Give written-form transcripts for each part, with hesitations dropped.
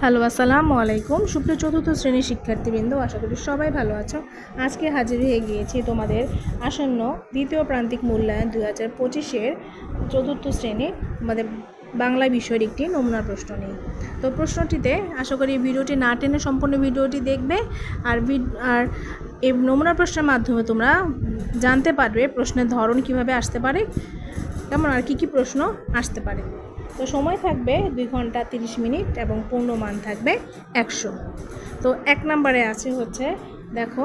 Hello, আসসালামু আলাইকুম। সুপ্রিয় চতুর্থ শ্রেণীর শিক্ষার্থীবৃন্দ, আশা করি সবাই ভালো আছো। আজকে হাজির হয়ে গিয়েছি তোমাদের আসন্ন দ্বিতীয় প্রান্তিক মূল্যায়ন 2025-এর চতুর্থ শ্রেণীর আমাদের বাংলা বিষয়ের একটি নমুনা প্রশ্ন নিয়ে। তো প্রশ্নটিতে আশা করি ভিডিওটি না টেনে সম্পূর্ণ ভিডিওটি দেখবে। আর এই নমুনা প্রশ্নের মাধ্যমে তোমরা জানতে পারবে প্রশ্নের ধরন কিভাবে আসতে পারে, কেমন আর কী প্রশ্ন আসতে পারে। তো সময় থাকবে 2 ঘন্টা 30 মিনিট এবং পূর্ণমান থাকবে 100। তো 1 নম্বরে আছে হচ্ছে, দেখো,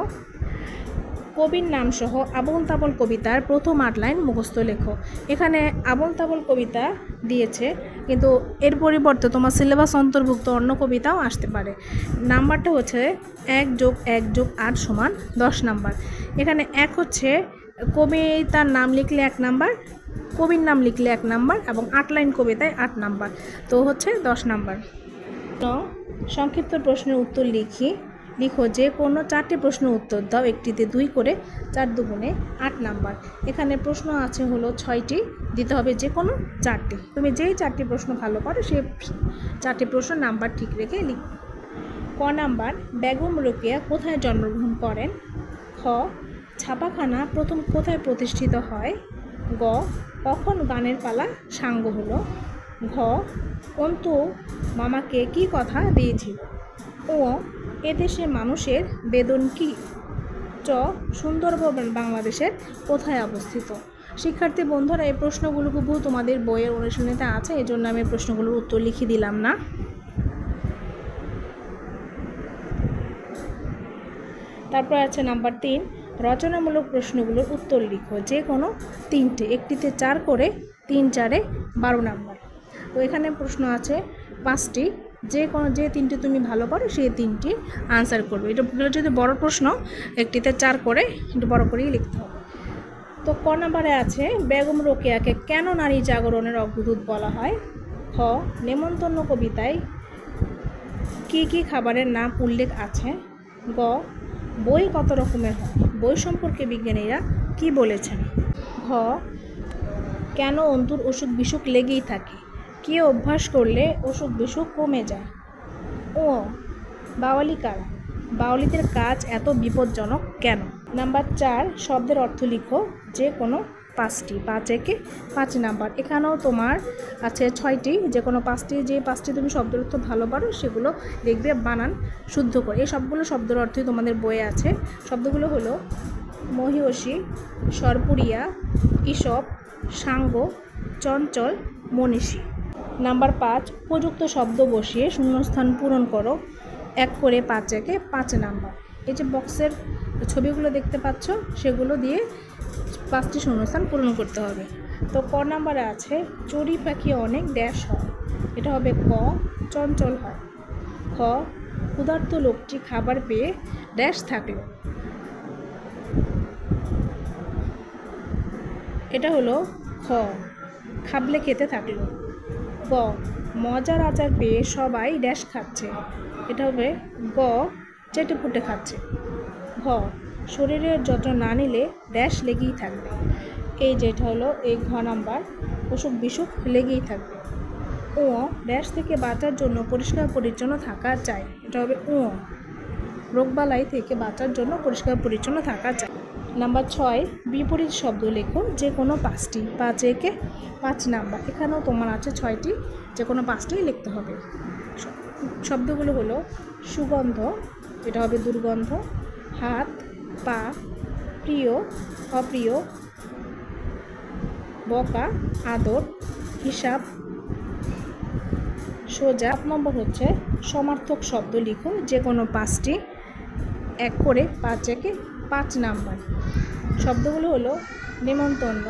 কবির নাম সহ আবোল তাবোল কবিতার প্রথম 8 লাইন মুখস্থ লেখো। এখানে আবোল তাবোল কবিতা দিয়েছে, কিন্তু এর পরিবর্তে তোমার সিলেবাস অন্তর্ভুক্ত অন্য কবিতাও আসতে পারে। নাম্বারটা হচ্ছে 1 + 1 + 8 = 10 নাম্বার। এখানে 1 হচ্ছে কবিতার নাম লিখলে 1 নাম্বার, কবির নাম লিখলে 1 নাম্বার এবং 8 লাইন কবিতায় 8 নাম্বার, তো হচ্ছে 10 নাম্বার। সংক্ষিপ্ত প্রশ্নের উত্তর লিখো যে কোনো 4টি প্রশ্ন উত্তর দাও, একটিতে 2 করে, 4 × 2 = 8 নাম্বার। এখানে প্রশ্ন আছে হলো 6টি, দিতে হবে যে কোনো 4টি। তুমি যেই 4টি প্রশ্ন ভালো পারো সেই 4টি প্রশ্ন নাম্বার ঠিক রেখে লিখো। ক নাম্বার, বেগম রোকেয়া কোথায় জন্মগ্রহণ করেন? খ, ছাপাখানা প্রথম কোথায় প্রতিষ্ঠিত হয়? গ, কখন গানের পালা সাঙ্গ হলো? ঘ, অন্তু মামাকে কি কথা দিয়েছিল? ও, এদেশে মানুষের বেদন কি? চ, সুন্দরবন বাংলাদেশের কোথায় অবস্থিত? শিক্ষার্থী বন্ধুরা, এই প্রশ্নগুলো খুব তোমাদের বইয়ের অনুশীলনীতে আছে, এই জন্য আমি প্রশ্নগুলোর উত্তর লিখে দিলাম না। তারপর আছে নাম্বার 3, রচনামূলক প্রশ্নগুলোর উত্তর লিখো যে কোনো 3টে, একটিতে 4 করে, 3 × 4 = 12 নাম্বার। তো এখানে প্রশ্ন আছে 5টি, যে 3টি তুমি ভালো পারো সেই 3টি আনসার করবে। এটা যদি বড় প্রশ্ন, একটিতে 4 করে, একটু বড় করেই লিখতে হবে। তো ক নাম্বারে আছে, বেগম রোকেয়াকে কেন নারী জাগরণের অগ্রদূত বলা হয়? খ, নেমন্তন্ন কবিতায় কি কি খাবারের নাম উল্লেখ আছে? গ, বই কত রকমের হয়? বই সম্পর্কে বিজ্ঞানীরা কি বলেছেন? ঘ, কেন অন্তুর অসুখ বিসুখ লেগেই থাকে? কি অভ্যাস করলে অসুখ বিসুখ কমে যায়? ও, বাওয়ালি কারা? বাওয়ালিদের কাজ এত বিপজ্জনক কেন? নাম্বার 4, শব্দের অর্থ লিখো যে কোনো 5টি, 5 × 5 নাম্বার। এখানেও তোমার আছে 6টি, যে কোনো 5টি, যে 5টি তুমি শব্দের অর্থ ভালো পারো সেগুলো দেখবে বানান শুদ্ধ করে। এই সবগুলো শব্দের অর্থই তোমাদের বইয়ে আছে। শব্দগুলো হলো মহিষী, সরপুরিয়া, ঈশপ, সাঙ্গ, চঞ্চল, মনীষী। নাম্বার 5, উপযুক্ত শব্দ বসিয়ে শূন্যস্থান পূরণ করো 1 করে, 5 × 5 নাম্বার। এই যে বক্সের ছবিগুলো দেখতে পাচ্ছ, সেগুলো দিয়ে 5টি শূন্যস্থান পূরণ করতে হবে। তো ক নাম্বারে আছে, চড়ুই পাখি অনেক ড্যাশ হয়। এটা হবে ক, চঞ্চল হয়। খ, ক্ষুধার্ত লোকটি খাবার পেয়ে ড্যাশ থাকলো। এটা হলো খ, খাবলে খেতে থাকলো। গ, মজার আচার পেয়ে সবাই ড্যাশ খাচ্ছে। এটা হবে গ, চেটে পুটে খাচ্ছে। ঘ, শরীরের যত্ন না নিলে ড্যাশ লেগেই থাকবে। এই যেটা হলো এই ঘ নাম্বার, অসুখ বিসুখ লেগেই থাকবে। ও, ড্যাশ থেকে বাঁচার জন্য পরিষ্কার পরিচ্ছন্ন থাকা চাই। এটা হবে ও, রোগবালাই থেকে বাঁচার জন্য পরিষ্কার পরিচ্ছন্ন থাকা চাই। নাম্বার 6, বিপরীত শব্দ লেখো যে কোনো 5টি, 5 × 5 নাম্বার। এখানেও তোমার আছে 6টি, যে কোনো 5টি লিখতে হবে। শব্দগুলো হলো সুগন্ধ, এটা হবে দুর্গন্ধ, হাত, পা, প্রিয়, অপ্রিয়, বকা, আদর, হিসাব, সোজা। 7 নম্বর হচ্ছে সমার্থক শব্দ লিখো যে কোনো 5টি, 1 করে, 5 × 5 নাম্বার। শব্দগুলো হলো নেমন্তন্ন,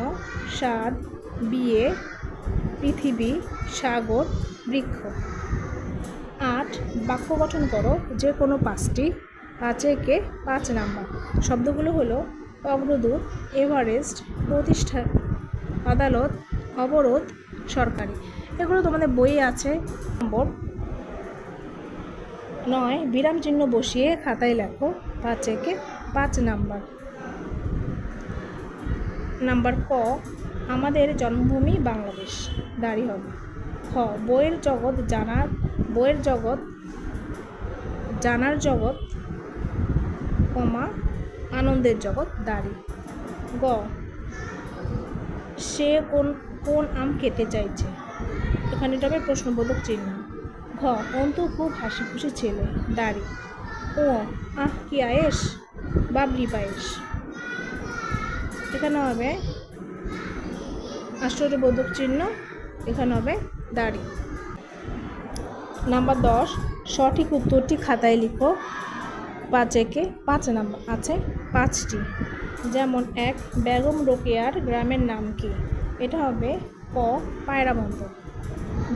স্বাদ, বিয়ে, পৃথিবী, সাগর, বৃক্ষ। 8, বাক্য গঠন করো যে কোনো 5টি, 5 × 5 নাম্বার। শব্দগুলো হলো অগ্রদূত, এভারেস্ট, প্রতিষ্ঠা, আদালত, অবরোধ, সরকারি। এগুলো তোমাদের বইয়ে আছে। নম্বর 9, বিরাম চিহ্ন বসিয়ে খাতায় লেখো 5 × 5 নাম্বার। নাম্বার ক, আমাদের জন্মভূমি বাংলাদেশ, দাঁড়ি হবে। খ, বইয়ের জগৎ জানার জগৎ, কমা আনন্দের জগৎ দাড়ি। গ, সে কোন কোন আম খেতে চাইছে, এখানে এটা হবে প্রশ্নবোধক চিহ্ন। ঘ, অন্তু খুব হাসি খুশি ছেলে, দাড়ি। ও, আহ কি আয়েস, বাবরি পায়েস, এখানে হবে আশ্চর্যবোধক চিহ্ন, এখানে হবে দাড়ি। নাম্বার 10, সঠিক উত্তরটি খাতায় লিখো। 5 নাম্বার আছে 5টি, যেমন 1, বেগম রোকেয়ার গ্রামের নাম কি, এটা হবে ক, পায়রাবন্ত।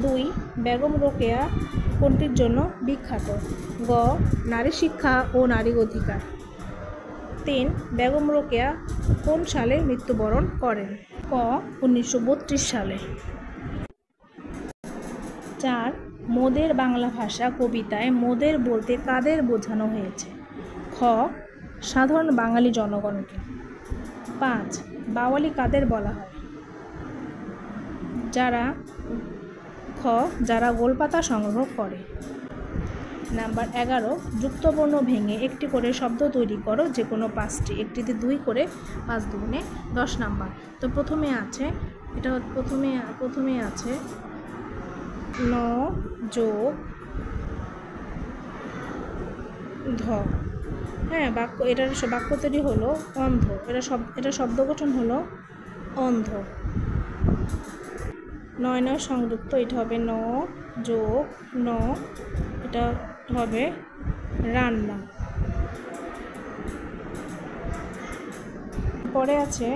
2, বেগম রোকেয়া কোনটির জন্য বিখ্যাত, গ, নারী শিক্ষা ও নারী অধিকার। 3, বেগম রোকেয়া কোন সালে মৃত্যুবরণ করেন, ক, 1932 সালে। 4, মোদের বাংলা ভাষা কবিতায় মোদের বলতে কাদের বোঝানো হয়েছে, খ, সাধারণ বাঙালি জনগণকে। 5, বাওয়ালি কাদের বলা হয়, খ, যারা গোলপাতা সংগ্রহ করে। নাম্বার 11, যুক্তবর্ণ ভেঙে একটি করে শব্দ তৈরি করো, যে কোনো 5টি, একটিতে 2 করে, 5 দুগুণে 10 নাম্বার। তো প্রথমে আছে ন যোগ ধ। হ্যাঁ, এটার বাক্য তৈরি হলো অন্ধ, এটা শব্দ গঠন হলো অন্ধ। 9 সংযুক্ত, এটা হবে ন যোগ ন, এটা হবে রান্না। পরে আছে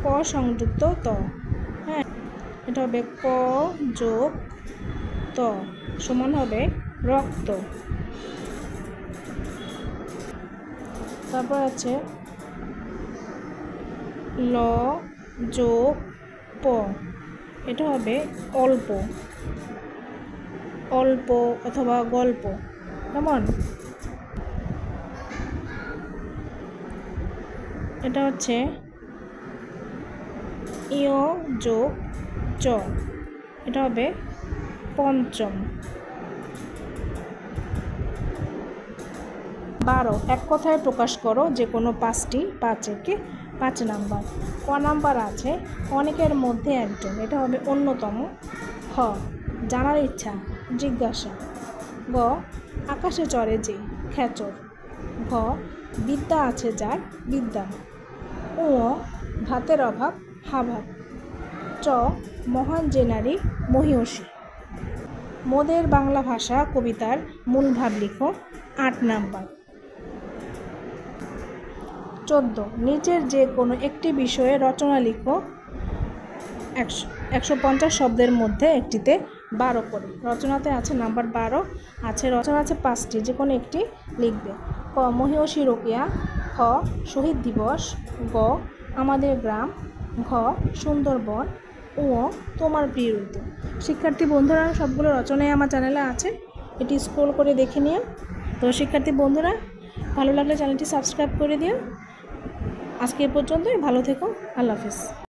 ক সংযুক্ত ত, হ্যাঁ, এটা হবে ক যোগ ত সমান হবে রক্ত। তারপর আছে ল যোগ প, এটা হবে অল্প, অল্প অথবা গল্প, কেমন? এটা হচ্ছে ইয় যোগ চ, এটা হবে পঞ্চম। 12, এক কথায় প্রকাশ করো যে কোনো 5টি, 5 নাম্বার। ক নাম্বার আছে অনেকের মধ্যে একজন, এটা হবে অন্যতম। খ, জানার ইচ্ছা, জিজ্ঞাসা। গ, আকাশে চড়ে যে, খেচর। ঘ, বিদ্যা আছে যার, বিদ্যা। ও, ভাতের অভাব, হাভাত। চ, মহান যে নারী, মহীয়সী। মোদের বাংলা ভাষা কবিতার মূল ভাব লিখো, 8 নাম্বার। 14, নিচের যে কোনো একটি বিষয়ে রচনা লিখো, 150 শব্দের মধ্যে একটিতে 12 করে। রচনাতে আছে নাম্বার 12 আছে, রচনা আছে 5টি, যে কোনো একটি লিখবে। ক, মহীয়সী রোকেয়া। খ, শহীদ দিবস। গ, আমাদের গ্রাম। ঘ, সুন্দরবন। ও, তোমার প্রিয় ঋতু। শিক্ষার্থী বন্ধুরা, সবগুলো রচনাই আমার চ্যানেলে আছে, এটি স্ক্রল করে দেখে নিও। তো শিক্ষার্থী বন্ধুরা, ভালো লাগলে চ্যানেলটি সাবস্ক্রাইব করে দিও। আজকে এ পর্যন্তই, ভালো থেকো, আল্লাহ হাফেজ।